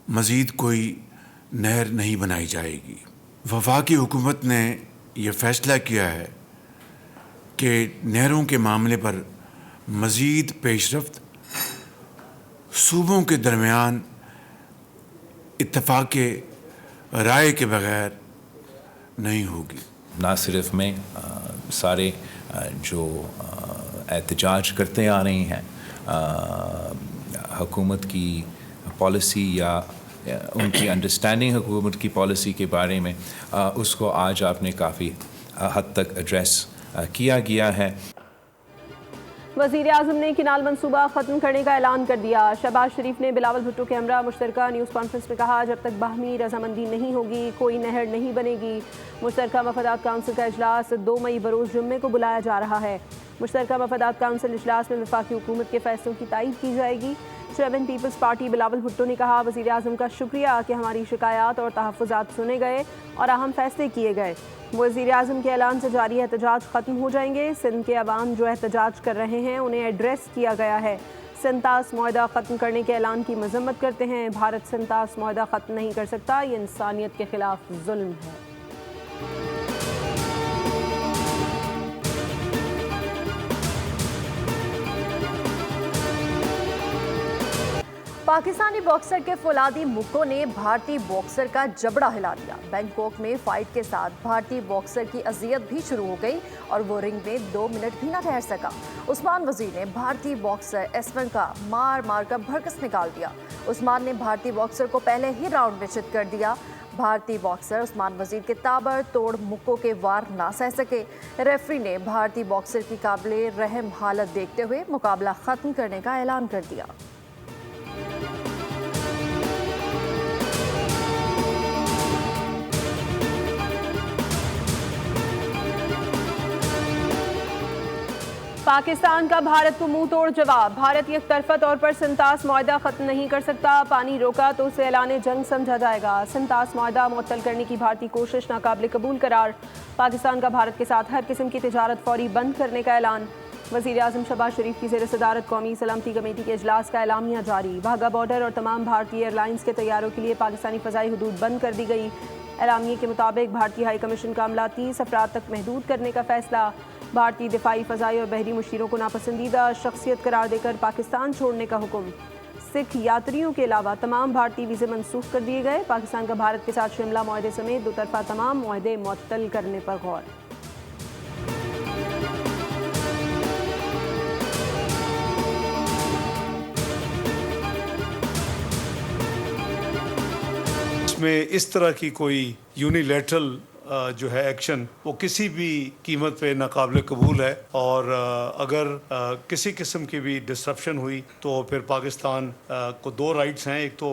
मज़ीद कोई नहर नहीं बनाई जाएगी। वफाकी हुकूमत ने यह फ़ैसला किया है कि नहरों के मामले पर मज़ीद पेशरफ्त सूबों के दरमियान इत्तफ़ाक़ राय के बग़ैर नहीं होगी। ना सिर्फ में सारे जो एहतजाज करते आ रही हैं हुकूमत की पॉलिसी या उनकी अंडरस्टैंडिंग हुकूमत की पॉलिसी के बारे में, उसको आज आपने काफ़ी हद तक एड्रेस किया गया है। वज़ीर आज़म ने किनाल मंसूबा ख़त्म करने का ऐलान कर दिया। शहबाज शरीफ ने बिलावल भुट्टो के हमरा मुश्तरका न्यूज़ कॉन्फ्रेंस में कहा, जब तक बाहमी रजामंदी नहीं होगी कोई नहर नहीं बनेगी। मुश्तरका मफादात काउंसिल का इजलास 2 मई बरोज़ जुम्मे को बुलाया जा रहा है। मुश्तरका मफादात काउंसिल इजलास में वफाकी हुकूमत के फैसलों की तायीद की जाएगी। Chairman Peoples Party Bilawal Bhutto ने कहा, वज़ीर आज़म का शुक्रिया कि हमारी शिकायत और तहफ़्फ़ुज़ात सुने गए और अहम फैसले किए गए। वज़ीर आज़म के ऐलान से जारी एहतजाज ख़त्म हो जाएंगे। सिंध के अवाम जो एहतजाज कर रहे हैं उन्हें एड्रेस किया गया है। सिंतास मुआहदा ख़त्म करने के ऐलान की मज़म्मत करते हैं। भारत सिंतास मुआहदा ख़त्म नहीं कर सकता, ये इंसानियत के ख़िलाफ़ जुल्म है। पाकिस्तानी बॉक्सर के फौलादी मुक्को ने भारतीय बॉक्सर का जबड़ा हिला दिया। बैंकॉक में फाइट के साथ भारतीय बॉक्सर की अजियत भी शुरू हो गई और वो रिंग में 2 मिनट भी ना ठहर सका। उस्मान वजीर ने भारतीय बॉक्सर एसवन का मार मार कर भरकस निकाल दिया। उस्मान ने भारतीय बॉक्सर को पहले ही राउंड में चित कर दिया। भारतीय बॉक्सर उस्मान वजीर के ताबड़तोड़ मुक्कों के वार ना सह सके। रेफरी ने भारतीय बॉक्सर की काबिले रहम हालत देखते हुए मुकाबला खत्म करने का ऐलान कर दिया। पाकिस्तान का भारत को मुंह तोड़ जवाब। भारत एक तरफा तौर पर सिंतास मुआहदा ख़त्म नहीं कर सकता। पानी रोका तो उसे ऐलान जंग समझा जाएगा। सिंतास मुआहदा मुअत्तल करने की भारतीय कोशिश नाकाबिल कबूल करार। पाकिस्तान का भारत के साथ हर किस्म की तिजारत फौरी बंद करने का ऐलान। वज़ीर आज़म शहबाज शरीफ की ज़ेर सदारत कौमी सलामती कमेटी के इजलास का एलामिया जारी। वाघा बॉर्डर और तमाम भारतीय एयरलाइंस के तैयारों के लिए पाकिस्तानी फ़ज़ाई हदूद बंद कर दी गई। एलामिया के मुताबिक भारतीय हाई कमीशन का अमला 30 अफराद तक महदूद करने का फैसला। भारतीय दिफाई फ़ज़ाई और बहरी मुशीरों को नापसंदीदा शख्सियत करार देकर पाकिस्तान छोड़ने का हुक्म। सिख यात्रियों के अलावा तमाम भारतीय वीज़े मनसूख कर दिए गए। पाकिस्तान का भारत के साथ शिमला मुआहदे समेत 2 तरफा तमाम मुआहदे मुअत्तल करने पर गौर। इसमें इस तरह की कोई यूनिलैटरल जो है एक्शन वो किसी भी कीमत पे नाकाबिल कबूल है और अगर किसी किस्म की भी डिस्ट्रप्शन हुई तो फिर पाकिस्तान को 2 राइट्स हैं। एक तो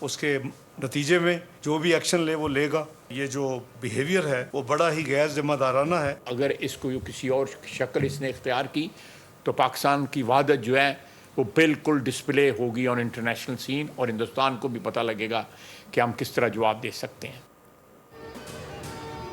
उसके नतीजे में जो भी एक्शन ले वो लेगा। ये जो बिहेवियर है वो बड़ा ही गैर जिम्मेदाराना है। अगर इसको किसी और शक्ल इसने इख्तियार की तो पाकिस्तान की वहादत जो है वो बिल्कुल डिस्प्ले होगी ऑन इंटरनेशनल सीन और हिंदुस्तान को भी पता लगेगा कि हम किस तरह जवाब दे सकते हैं।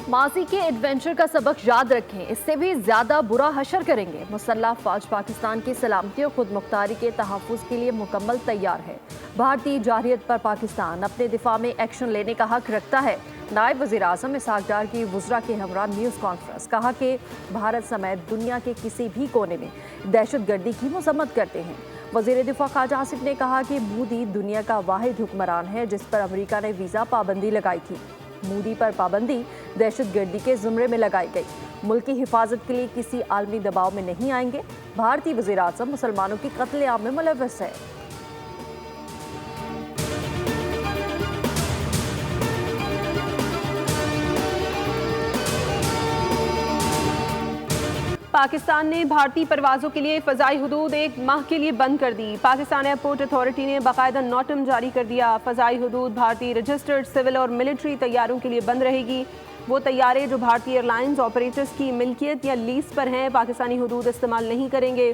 माजी के एडवेंचर का सबक याद रखें, इससे भी ज्यादा बुरा हशर करेंगे। मुसल्लह फौज पाकिस्तान की सलामती और खुद मुख्तारी के तहफ़्फ़ुज़ के लिए मुकम्मल तैयार है। भारतीय जारहियत पर पाकिस्तान अपने दिफा में एक्शन लेने का हक रखता है। नायब वज़ीर आज़म इसहाक़ डार की वुज़रा के हमरा न्यूज़ कॉन्फ्रेंस कहा कि भारत समेत दुनिया के किसी भी कोने में दहशत गर्दी की मज़म्मत करते हैं। वज़ीर दिफा ख्वाजा आसिफ ने कहा कि मोदी दुनिया का वाहिद हुक्मरान है जिस पर अमेरिका ने वीज़ा पाबंदी लगाई थी। मोदी पर पाबंदी दहशत गर्दी के ज़ुमरे में लगाई गई। मुल्क की हिफाजत के लिए किसी आलमी दबाव में नहीं आएंगे। भारतीय वज़ीर आज़म मुसलमानों की कत्लेआम में मुलव्वस है। पाकिस्तान ने भारतीय परवाज़ों के लिए फ़ज़ाई हदूद 1 माह के लिए बंद कर दी। पाकिस्तान एयरपोर्ट अथॉरिटी ने बाकायदा नोटम जारी कर दिया। फ़ज़ाई हदूद भारतीय रजिस्टर्ड सिविल और मिलिट्री तैयारों के लिए बंद रहेगी। वो तैयारे जो भारतीय एयरलाइंस ऑपरेटर्स की मिल्कियत या लीज पर हैं पाकिस्तानी हदूद इस्तेमाल नहीं करेंगे।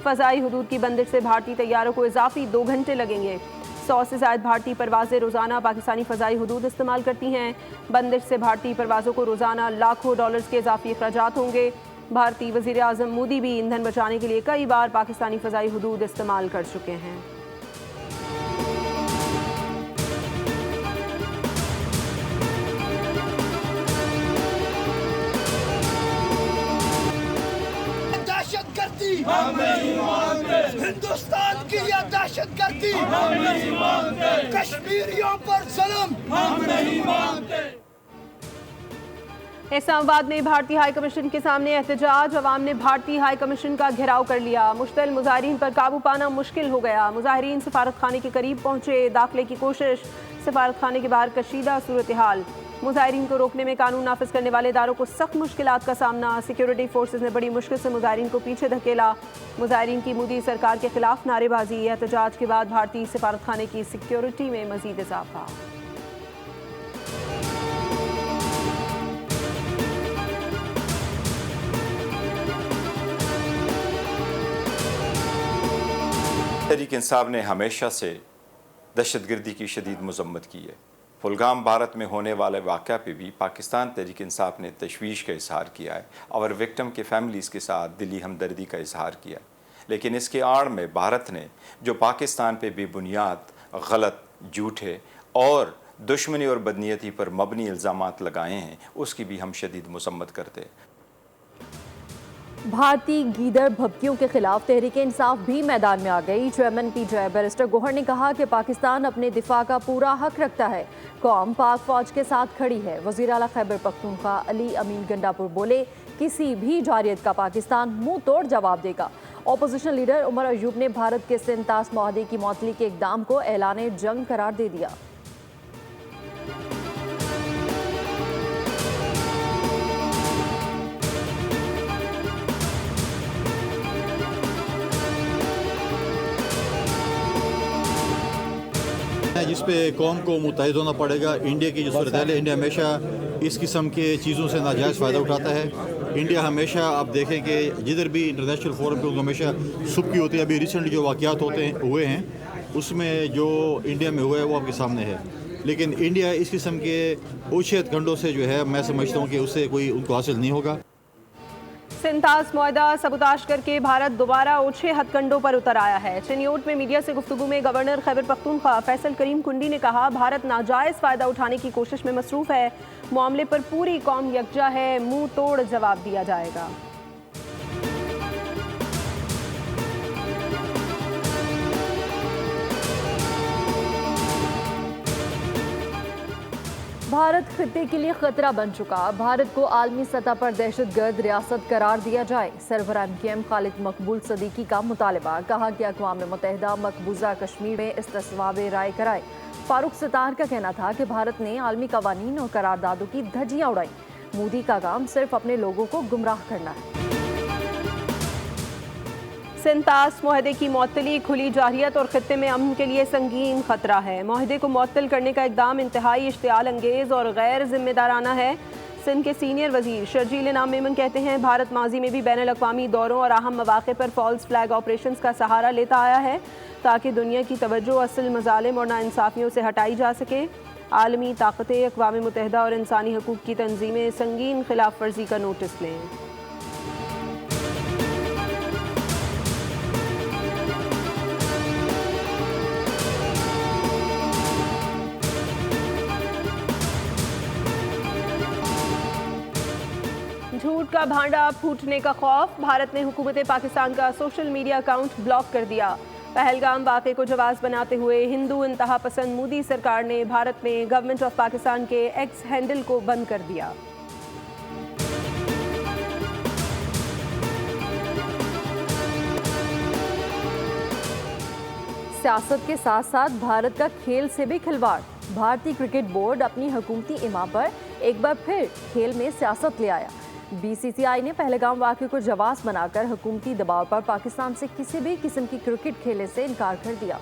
फ़ज़ाई हदूद की बंदिश से भारतीय तैयारों को इजाफी 2 घंटे लगेंगे। 100 से ज़ायद भारतीय परवाज़ें रोज़ाना पाकिस्तानी फ़ज़ाई हदूद इस्तेमाल करती हैं। बंदिश से भारतीय परवाज़ों को रोज़ाना लाखों डॉलर्स के इजाफी अखराजात होंगे। भारतीय वज़ीर आज़म मोदी भी ईंधन बचाने के लिए कई बार पाकिस्तानी फ़ज़ाई हदूद इस्तेमाल कर चुके हैं। दहशतगर्दी हम नहीं मानते, कश्मीरियों पर जुल्म हम नहीं मानते। इस्लामाबाद में भारतीय हाई कमीशन के सामने एहतजाज, अवाम ने भारतीय हाई कमीशन का घेराव कर लिया। मुश्तल मुजाहिरीन पर काबू पाना मुश्किल हो गया। मुजाहिरीन सफारत खाने के करीब पहुंचे, दाखिले की कोशिश, सफारत खाने के बाहर कशीदा सूरत हाल। मुजाहिरीन को रोकने में कानून नाफिज करने वाले इदारों को सख्त मुश्किलात का सामना। सिक्योरिटी फोर्सेज ने बड़ी मुश्किल से मुजाहिरीन को पीछे धकेला। मुजाहिरीन की मोदी सरकार के खिलाफ नारेबाजी। एहतजाज के बाद भारतीय सफारत खाने की सिक्योरिटी में मजीद इजाफा। तहरीक इंसाफ ने हमेशा से दहशतगर्दी की शदीद मजम्मत की है। कुलगाम भारत में होने वाले वाक़या पे भी पाकिस्तान तहरीक इंसाफ ने तशवीश का इजहार किया है और विक्टिम के फैमिलीज़ के साथ दिली हमदर्दी का इजहार किया है। लेकिन इसके आड़ में भारत ने जो पाकिस्तान पे बेबुनियाद, गलत, झूठे और दुश्मनी और बदनीयती पर मबनी इल्ज़ामात लगाए हैं, उसकी भी हम शदीद मजम्मत करते हैं। भारतीय गीदड़ भभकियों के खिलाफ तहरीक इंसाफ भी मैदान में आ गई। चेयरमैन पीटीआई बैरिस्टर गोहर ने कहा कि पाकिस्तान अपने दिफा का पूरा हक रखता है, कौम पाक फौज के साथ खड़ी है। वज़ीर आला खैबर पख्तूनख्वा अली अमीन गंडापुर बोले, किसी भी जारियत का पाकिस्तान मुंह तोड़ जवाब देगा। अपोजिशन लीडर उमर अयूब ने भारत के सिंतास माहदे की मअतली के इक़दाम को ऐलान जंग करार दे दिया। जिस पे कौम को मुत्तहिद होना पड़ेगा। इंडिया की जो सूरत है, इंडिया हमेशा इस किस्म के चीज़ों से नाजायज़ फ़ायदा उठाता है। इंडिया हमेशा आप देखें कि जिधर भी इंटरनेशनल फोरम पे उनको हमेशा सुबकी होती है। अभी रिसेंटली जो वाक़यात हुए हैं उसमें जो इंडिया में हुआ है वो आपके सामने है। लेकिन इंडिया इस किस्म के ऊंचे हथकंडों से जो है, मैं समझता हूँ कि उससे कोई उनको हासिल नहीं होगा। सिंतास मुआहदा सबूताश करके भारत दोबारा ऊंचे हथकंडों पर उतर आया है। चिन्योट में मीडिया से गुफ्तगू में गवर्नर खैबर पख्तूनख्वा फैसल करीम कुंडी ने कहा, भारत नाजायज़ फ़ायदा उठाने की कोशिश में मसरूफ़ है। मामले पर पूरी कौम यकजा है, मुंह तोड़ जवाब दिया जाएगा। भारत खित्ते के लिए खतरा बन चुका। भारत को आलमी सतह पर दहशतगर्द रियासत करार दिया जाए। सरबराह MKM खालिद मकबूल सदीकी का मुतालबा। कहा कि अक़वाम मुत्तहिदा मकबूजा कश्मीर में इस्तिस्वाब राय कराए। फारूक सत्तार का कहना था कि भारत ने आलमी कवानीन और करारदादों की धज्जियां उड़ाई। मोदी का काम सिर्फ अपने लोगों को गुमराह करना है। सिंतास मुआहदे की मअतली खुली जारियत और खित्ते में अमन के लिए संगीन खतरा है। मुआहदे को मुअत्तल करने का इक़दाम इंतहाई इश्तियाल अंगेज़ और गैर जिम्मेदाराना है। सिंध के सीनियर वजीर शर्जील इनाम मेमन कहते हैं, भारत माजी में भी बैनुल अक़वामी दौरों और अहम मौक़े पर फॉल्स फ्लैग ऑपरेशन का सहारा लेता आया है ताकि दुनिया की तवज्जो असल मज़ालिम और नाइंसाफ़ियों से हटाई जा सके। आलमी ताकतें, अक़वाम मुत्तहिदा और इंसानी हकूक़ की तंजीमें संगीन खिलाफ वर्जी का नोटिस लें। झूठ का भांडा फूटने का खौफ। भारत ने हुकूमत पाकिस्तान का सोशल मीडिया अकाउंट ब्लॉक कर दिया। पहलगाम वाक़े को जवाज़ बनाते हुए हिंदू इंतहा पसंद मोदी सरकार ने भारत में गवर्नमेंट ऑफ पाकिस्तान के एक्स हैंडल को बंद कर दिया। सियासत के साथ साथ भारत का खेल से भी खिलवाड़। भारतीय क्रिकेट बोर्ड अपनी हुकूमती इमा पर एक बार फिर खेल में सियासत ले आया। BCCI ने पहलगाम वाक़े को जवाज़ बनाकर हुकूमती दबाव पर पाकिस्तान से किसी भी किस्म की क्रिकेट खेलने से इनकार कर दिया।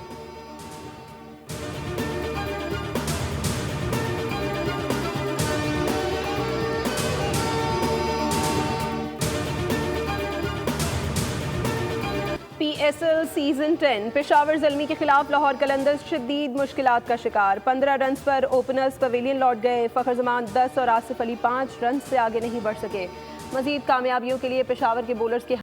PSL सीजन 10 पेशावर ज़ल्मी के खिलाफ लाहौर कलंदर्स शदीद मुश्किलात का शिकार। 15 रन पर ओपनर्स पवेलियन लौट गए। फ़खर जमान 10 और आसिफ अली 5 रन से आगे नहीं बढ़ सके। मजीद कामयाबियों के लिए पेशावर के बॉलर्स के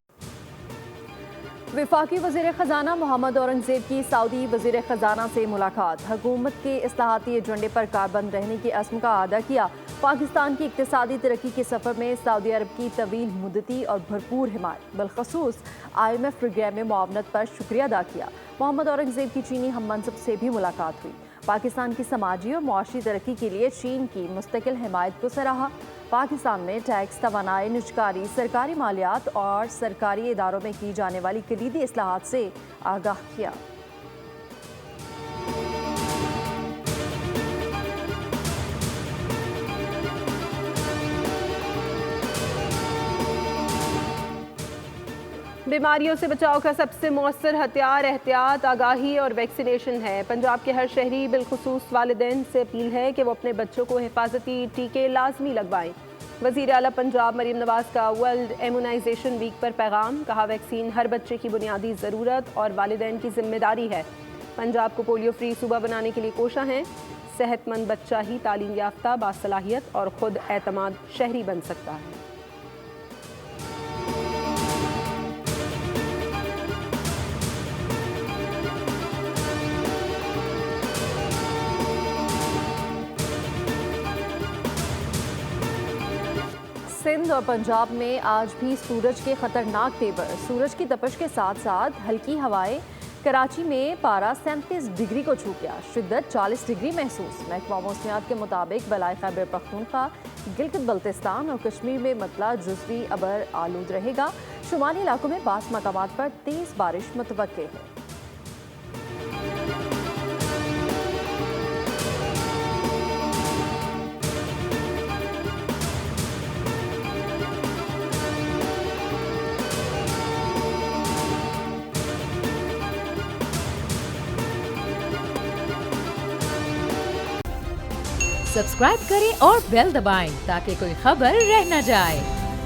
वफाकी वज़ीर ख़जाना मोहम्मद औरंगज़ेब की सऊदी वज़ीर ख़जाना से मुलाकात। हुकूमत के इस्लाहाती एजेंडे पर कारबंद रहने की अज़्म का अदा किया पाकिस्तान की इक्तिसादी तरक्की के सफ़र में सऊदी अरब की तवील मुद्दती और भरपूर हिमायत, बिलखसूस IMF प्रोग्राम में मुआवनत पर शुक्रिया अदा किया। मोहम्मद औरंगजेब की चीनी हम मनसब से भी मुलाकात हुई। पाकिस्तान की समाजी और मुआशी तरक्की के लिए चीन की मुस्तकिल हिमायत को सराहा। पाकिस्तान में टैक्स, तवानाई, निजकारी, सरकारी मालियात और सरकारी इदारों में की जाने वाली कलीदी इस्लाहात से आगाह किया। बीमारियों से बचाव का सबसे मौसर हथियार एहतियात, आगाही और वैक्सीनेशन है। पंजाब के हर शहरी बिलखुसूस वालिदैन से अपील है कि वो अपने बच्चों को हिफाजती टीके लाजमी लगवाएं। वज़ीर आला पंजाब मरीम नवाज का वर्ल्ड इम्यूनाइजेशन वीक पर पैगाम, कहा वैक्सीन हर बच्चे की बुनियादी ज़रूरत और वालिदैन की जिम्मेदारी है। पंजाब को पोलियो फ्री सूबा बनाने के लिए कोशिश हैं। सेहतमंद बच्चा ही तालीम याफ्ता, बासलाहियत और खुद एतमाद शहरी बन सकता है। सिंध और पंजाब में आज भी सूरज के खतरनाक तेवर, सूरज की तपश के साथ साथ हल्की हवाएं। कराची में पारा 37 डिग्री को छू गया, शिद्दत 40 डिग्री महसूस। महकमा मौसमियात के मुताबिक बलाई खैबर पख्तूनख्वा, गिलगित बल्तिस्तान और कश्मीर में मतला जुज़वी अबर आलूद रहेगा। शुमाली इलाकों में बास मकामात पर तेज़ बारिश मुतवक्के है। सब्सक्राइब करें और बेल दबाएं ताकि कोई खबर रह न जाए।